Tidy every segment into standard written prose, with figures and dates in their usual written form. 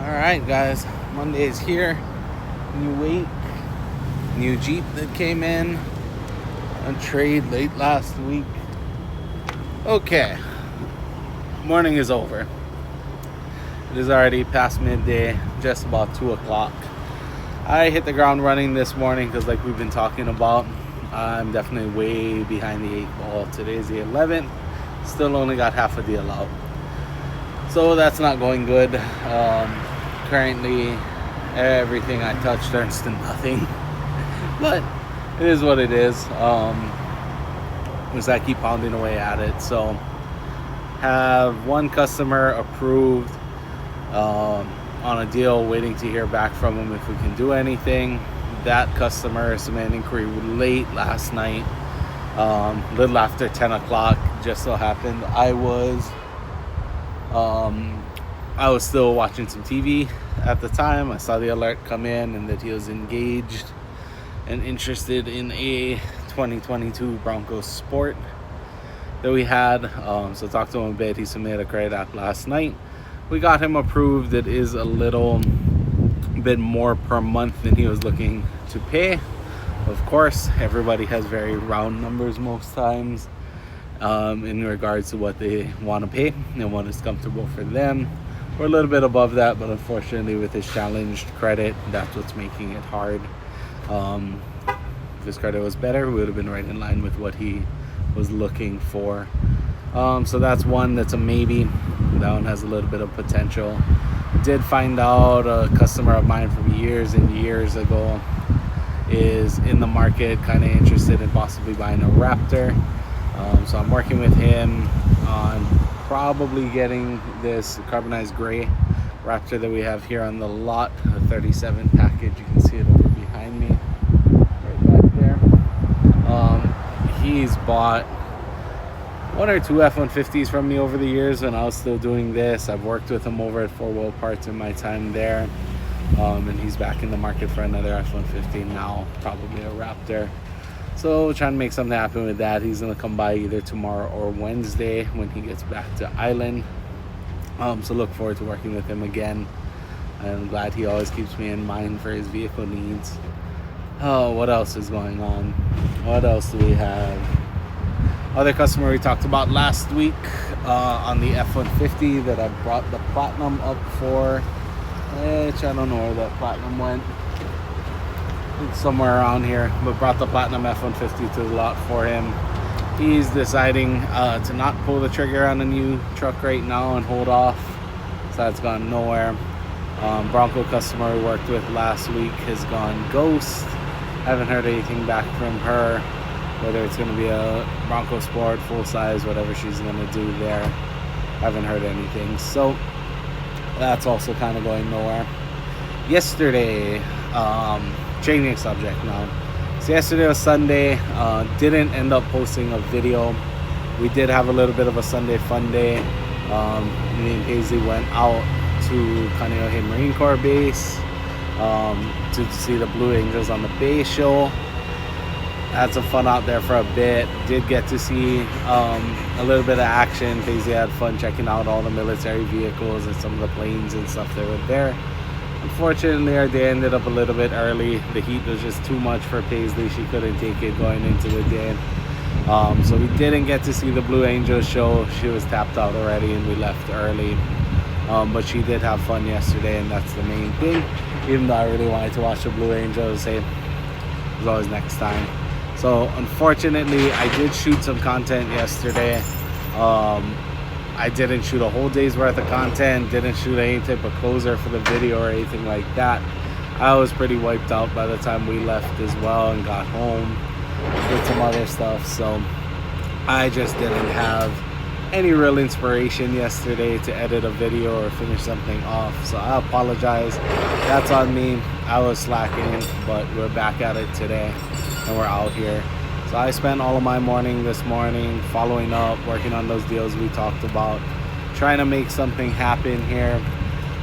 Alright guys, Monday is here. New week, new Jeep that came in on trade late last week. Okay, morning is over. It is already past midday, just about 2 o'clock. I hit the ground running this morning because like we've been talking about, I'm definitely way behind the 8 ball. Today's the 11th, still only got half a deal out. So that's not going good. Currently, everything I touch turns to nothing. But it is what it is. As I keep pounding away at it. So, have one customer approved on a deal, waiting to hear back from him if we can do anything. That customer submitted an inquiry late last night, little after 10 o'clock. Just so happened I was still watching some TV at the time. I saw the alert come in and that he was engaged and interested in a 2022 Broncos Sport that we had. So talked to him a bit. He submitted a credit app last night. We got him approved. It is a little bit more per month than he was looking to pay. Of course, everybody has very round numbers most times in regards to what they want to pay and what is comfortable for them. We're a little bit above that, but unfortunately with his challenged credit, that's what's making it hard. If his credit was better, we would have been right in line with what he was looking for. So that's one that's a maybe. That one has a little bit of potential. Did find out a customer of mine from years and years ago is in the market, kind of interested in possibly buying a Raptor. So I'm working with him on probably getting this carbonized gray Raptor that we have here on the lot, a 37 package. You can see it over behind me, right back there. He's bought one or two F-150s from me over the years when I was still doing this. I've worked with him over at 4 Wheel Parts in my time there, and he's back in the market for another F-150 now, probably a Raptor. So trying to make something happen with that. He's gonna come by either tomorrow or Wednesday when he gets back to Island. So look forward to working with him again. I'm glad he always keeps me in mind for his vehicle needs. Oh, what else is going on? What else do we have? Other customer we talked about last week on the F-150 that I brought the Platinum up for, which I don't know where that Platinum went. It's somewhere around here, but brought the Platinum F-150 to the lot for him. He's deciding to not pull the trigger on a new truck right now and hold off, so that's gone nowhere. Bronco customer we worked with last week has gone ghost. Haven't heard anything back from her, whether it's going to be a Bronco Sport, full size, whatever she's going to do there. Haven't heard anything, so that's also kind of going nowhere. Yesterday, changing subject now. So yesterday was Sunday. Didn't end up posting a video. We did have a little bit of a Sunday fun day. Me and Paisley went out to Kaneohe Marine Corps base to see the Blue Angels on the base show. Had some fun out there for a bit. Did get to see a little bit of action. Paisley had fun checking out all the military vehicles and some of the planes and stuff that were there. Unfortunately, our day ended up a little bit early. The heat was just too much for Paisley. She couldn't take it going into the day. So we didn't get to see the Blue Angels show. She was tapped out already and we left early. But she did have fun yesterday, and that's the main thing. Even though I really wanted to watch the Blue Angels, hey, there's always next time. So unfortunately, I did shoot some content yesterday. I didn't shoot a whole day's worth of content, didn't shoot any type of closer for the video or anything like that. I was pretty wiped out by the time we left as well and got home, did some other stuff. So I just didn't have any real inspiration yesterday to edit a video or finish something off. So I apologize. That's on me. I was slacking, but we're back at it today and we're out here. So I spent all of my morning this morning following up, working on those deals we talked about, trying to make something happen here.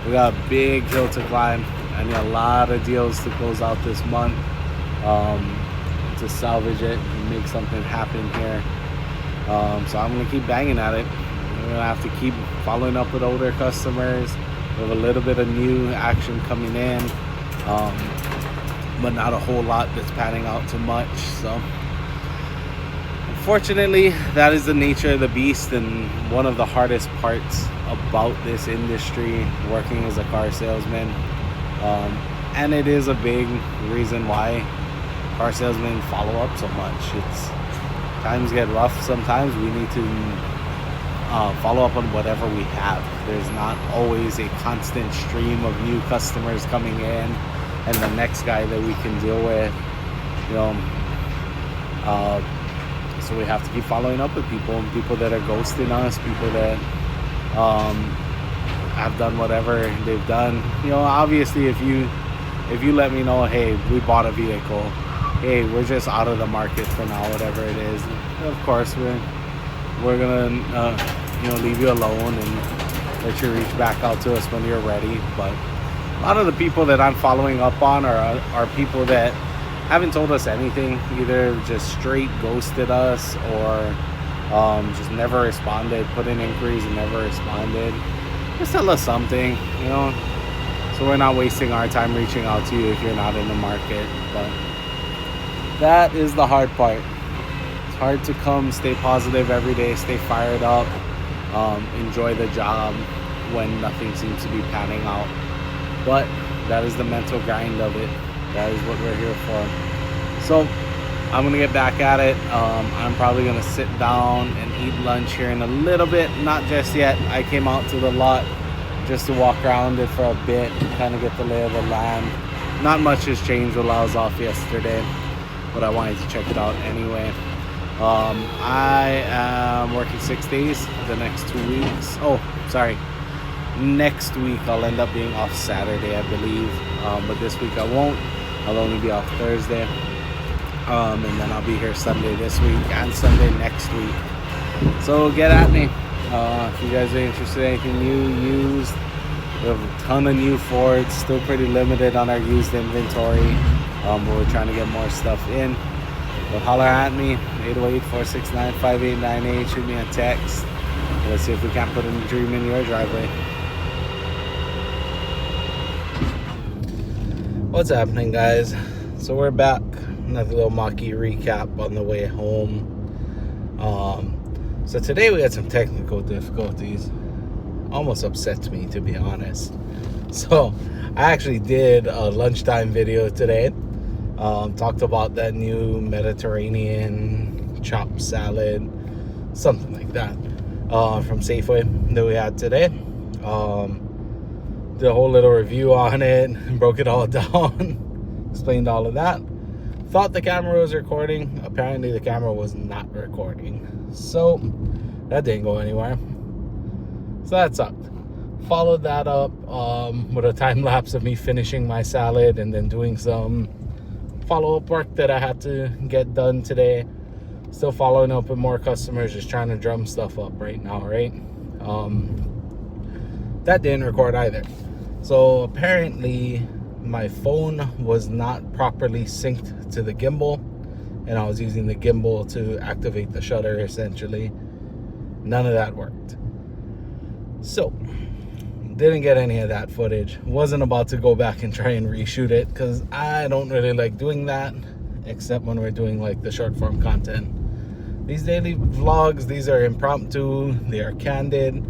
We got a big hill to climb. I need a lot of deals to close out this month to salvage it and make something happen here. So I'm going to keep banging at it. We're going to have to keep following up with older customers, We have a little bit of new action coming in, but not a whole lot that's panning out too much. So unfortunately, that is the nature of the beast, and one of the hardest parts about this industry, working as a car salesman. And it is a big reason why car salesmen follow up so much. It's times get rough sometimes. We need to follow up on whatever we have. There's not always a constant stream of new customers coming in and the next guy that we can deal with, you know. So we have to keep following up with people that are ghosting us, people that have done whatever they've done. You know, obviously if you let me know, hey, we bought a vehicle, hey, we're just out of the market for now, whatever it is, of course we're gonna leave you alone and let you reach back out to us when you're ready. But a lot of the people that I'm following up on are people that haven't told us anything, either just straight ghosted us or just never responded, put in inquiries and never responded. Just tell us something, you know, so we're not wasting our time reaching out to you if you're not in the market. But that is the hard part. It's hard to stay positive every day, stay fired up, enjoy the job when nothing seems to be panning out. But that is the mental grind of it. That is what we're here for. So I'm gonna get back at it. I'm probably gonna sit down and eat lunch here in a little bit. Not just yet. I came out to the lot just to walk around it for a bit and kind of get the lay of the land. Not much has changed while I was off yesterday, but I wanted to check it out anyway. I am working 6 days the next 2 weeks. Next week I'll end up being off Saturday, I believe, but this week I won't. I'll only be off Thursday, and then I'll be here Sunday this week and Sunday next week. So get at me if you guys are interested in anything new, used. We have a ton of new Fords, still pretty limited on our used inventory, but we're trying to get more stuff in. But holler at me, 808-469-5898. Shoot me a text. Let's see if we can't put a dream in your driveway. What's happening, guys? So we're back. Another little Maki recap on the way home. So today we had some technical difficulties. Almost upsets me, to be honest. So I actually did a lunchtime video today. Talked about that new Mediterranean chopped salad, something like that, from Safeway that we had today. Did a whole little review on it, broke it all down, explained all of that. Thought the camera was recording. Apparently the camera was not recording. So that didn't go anywhere. So that sucked. Followed that up with a time lapse of me finishing my salad and then doing some follow-up work that I had to get done today. Still following up with more customers, just trying to drum stuff up right now, right? That didn't record either. So apparently my phone was not properly synced to the gimbal, and I was using the gimbal to activate the shutter essentially. None of that worked. So didn't get any of that footage. Wasn't about to go back and try and reshoot it because I don't really like doing that, except when we're doing like the short form content. These daily vlogs, these are impromptu, they are candid.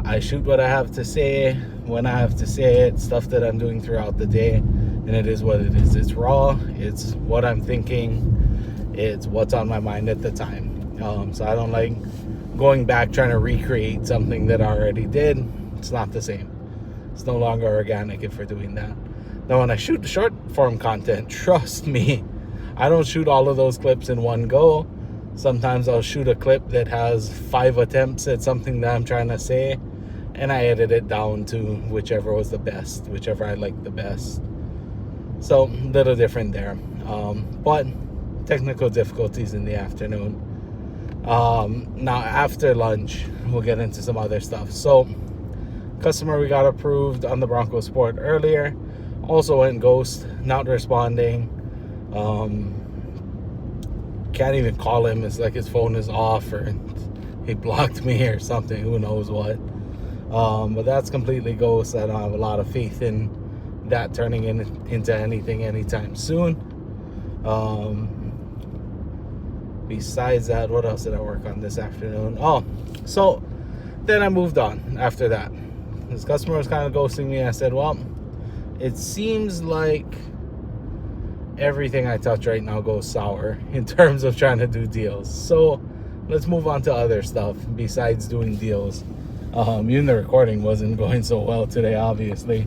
I shoot what I have to say when I have to say it, stuff that I'm doing throughout the day, and it is what it is. It's raw, it's what I'm thinking, it's what's on my mind at the time. So I don't like going back trying to recreate something that I already did. It's not the same. It's no longer organic if we're doing that. Now when I shoot the short form content, trust me, I don't shoot all of those clips in one go. Sometimes I'll shoot a clip that has 5 attempts at something that I'm trying to say, and I edit it down to whichever was the best, whichever I liked the best. So a little different there. But technical difficulties in the afternoon. Now after lunch, we'll get into some other stuff. So customer we got approved on the Bronco Sport earlier also went ghost, not responding. Can't even call him. It's like his phone is off or he blocked me or something, who knows what. But that's completely ghost. I don't have a lot of faith in that turning into anything anytime soon. Besides that, what else did I work on this afternoon? Oh, so then I moved on after that. This customer was kind of ghosting me. I said, well, it seems like everything I touch right now goes sour in terms of trying to do deals. So let's move on to other stuff besides doing deals. Even the recording wasn't going so well today, obviously.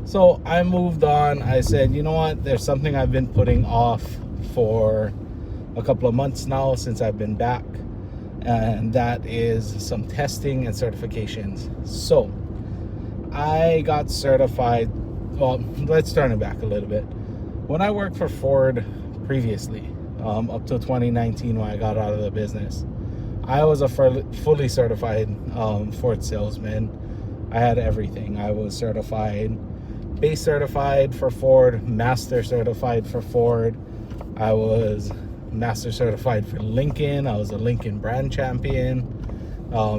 So I moved on. I said, you know what? There's something I've been putting off for a couple of months now since I've been back. And that is some testing and certifications. So I got certified. Well, let's turn it back a little bit. When I worked for Ford previously, up to 2019 when I got out of the business, I was a fully certified Ford salesman. I had everything. I was certified, base certified for Ford, master certified for Ford. I was master certified for Lincoln. I was a Lincoln brand champion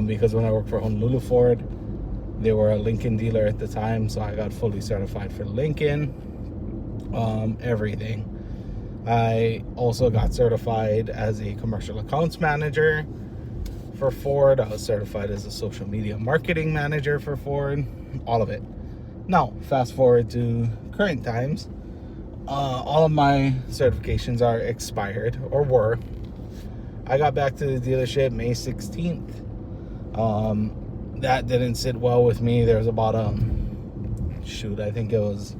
because when I worked for Honolulu Ford, they were a Lincoln dealer at the time, so I got fully certified for Lincoln. Everything. I also got certified as a commercial accounts manager for Ford. I was certified as a social media marketing manager for Ford. All of it. Now, fast forward to current times. All of my certifications are expired, or were. I got back to the dealership May 16th. That didn't sit well with me. There was about I think it was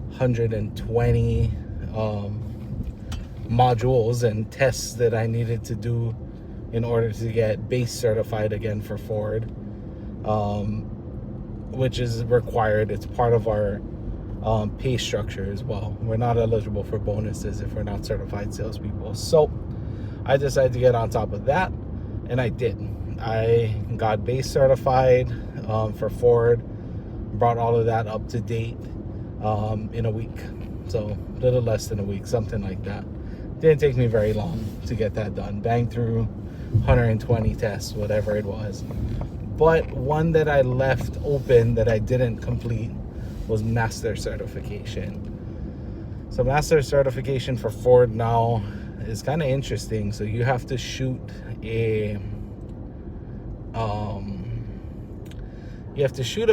120 modules and tests that I needed to do in order to get base certified again for Ford, which is required. It's part of our pay structure as well. We're not eligible for bonuses if we're not certified salespeople. So I decided to get on top of that, and I did. I got base certified for Ford, brought all of that up to date in a week. So a little less than a week, something like that. Didn't take me very long to get that done. Bang through 120 tests, whatever it was. But one that I left open that I didn't complete was master certification. So master certification for Ford now is kind of interesting. So you have to shoot a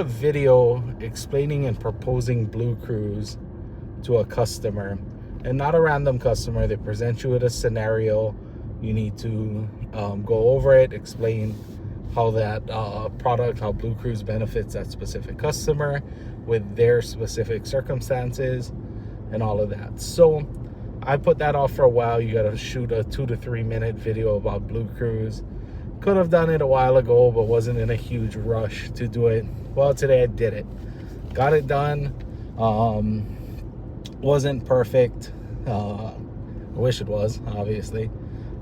video explaining and proposing Blue Cruise to a customer, and not a random customer. They present you with a scenario. You need to go over it, explain how that product, how Blue Cruise benefits that specific customer with their specific circumstances and all of that. So I put that off for a while. You got to shoot a 2 to 3 minute video about Blue Cruise. Could have done it a while ago, but wasn't in a huge rush to do it. Well, today I did it. Got it done. Wasn't perfect. I wish it was, obviously.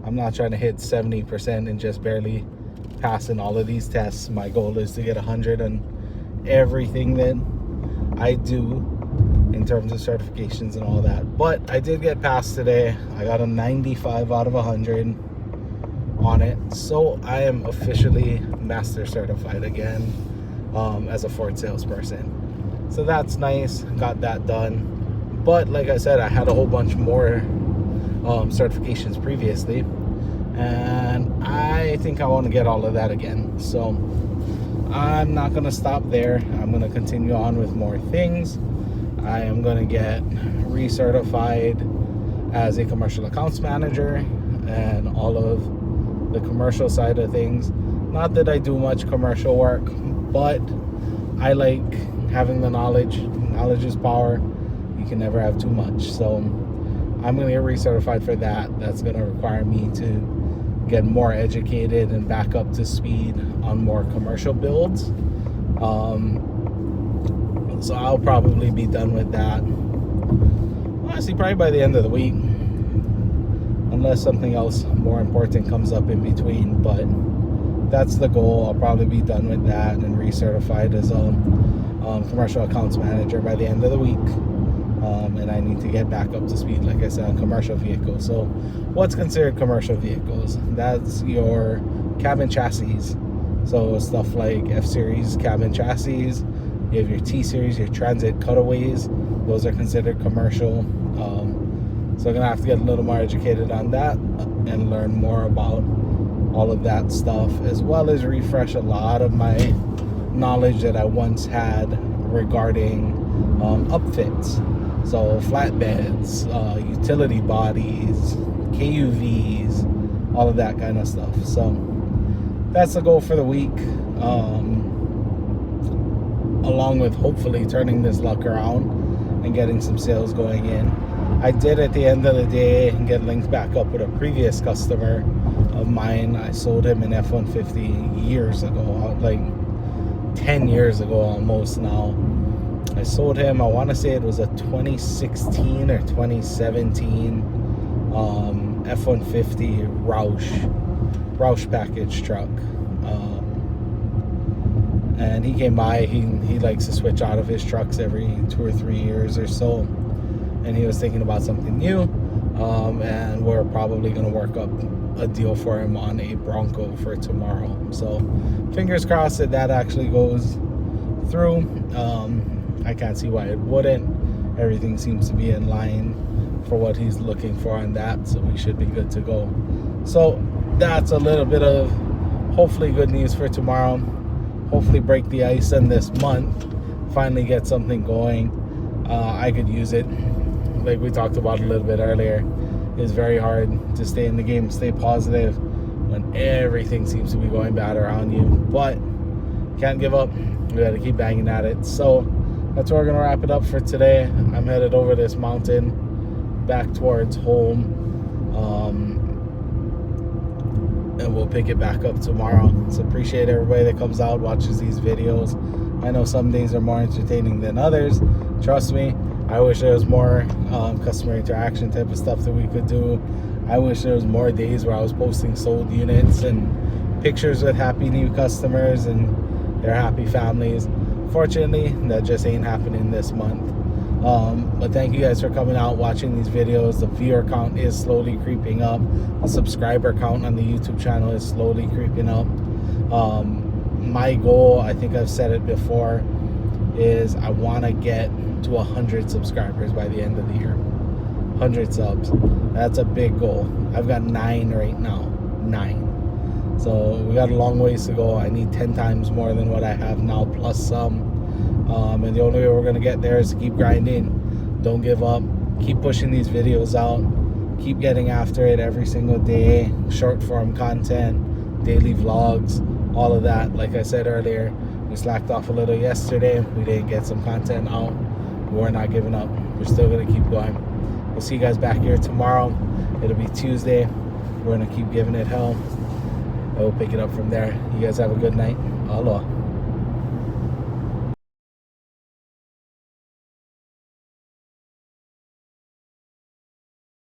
I'm not trying to hit 70% and just barely passing all of these tests. My goal is to get 100 on everything that I do in terms of certifications and all that. But I did get passed today. I got a 95 out of 100 on it. So I am officially master certified again as a Ford salesperson. So that's nice. Got that done. But like I said, I had a whole bunch more certifications previously, and I think I want to get all of that again. So I'm not going to stop there. I'm going to continue on with more things. I am going to get recertified as a commercial accounts manager and all of the commercial side of things. Not that I do much commercial work, but I like having the knowledge. Knowledge is power. You can never have too much. So I'm going to get recertified for that. That's going to require me to get more educated and back up to speed on more commercial builds. So I'll probably be done with that, honestly, probably by the end of the week, unless something else more important comes up in between. But that's the goal. I'll probably be done with that and recertified as a commercial accounts manager by the end of the week. And I need to get back up to speed, like I said, on commercial vehicles. So what's considered commercial vehicles? That's your cabin chassis. So stuff like F-Series cabin chassis, you have your T-Series, your transit cutaways, those are considered commercial. So I'm gonna have to get a little more educated on that and learn more about all of that stuff, as well as refresh a lot of my knowledge that I once had regarding upfits. So flatbeds, utility bodies, KUVs, all of that kind of stuff. So that's the goal for the week, along with hopefully turning this luck around and getting some sales going in. I did at the end of the day get linked back up with a previous customer of mine. I sold him an F-150 years ago, like 10 years ago almost now. I sold him, I want to say it was a 2016 or 2017 F-150 Roush package truck. And he came by, he likes to switch out of his trucks every 2 or 3 years or so. And he was thinking about something new, and we're probably going to work up a deal for him on a Bronco for tomorrow. So fingers crossed that actually goes through. I can't see why it wouldn't. Everything seems to be in line for what he's looking for on that, so we should be good to go. So that's a little bit of hopefully good news for tomorrow. Hopefully break the ice in this month, finally get something going. I could use it. Like we talked about a little bit earlier, it's very hard to stay in the game, stay positive when everything seems to be going bad around you. But can't give up. We got to keep banging at it. So that's where we're gonna wrap it up for today. I'm headed over this mountain back towards home, and we'll pick it back up tomorrow. So appreciate everybody that comes out, watches these videos. I know some days are more entertaining than others. Trust me, I wish there was more customer interaction type of stuff that we could do. I wish there was more days where I was posting sold units and pictures with happy new customers and their happy families. Fortunately, that just ain't happening this month. But thank you guys for coming out, watching these videos. The viewer count is slowly creeping up. The subscriber count on the YouTube channel is slowly creeping up. My goal, I think I've said it before, is I want to get to 100 subscribers by the end of the year. 100 subs. That's a big goal. I've got 9 right now. 9. So we got a long ways to go. I need 10 times more than what I have now, plus some. And the only way we're going to get there is to keep grinding. Don't give up. Keep pushing these videos out. Keep getting after it every single day. Short form content, daily vlogs, all of that. Like I said earlier, we slacked off a little yesterday. We didn't get some content out. We're not giving up. We're still going to keep going. We'll see you guys back here tomorrow. It'll be Tuesday. We're going to keep giving it hell. And we'll pick it up from there. You guys have a good night. Aloha.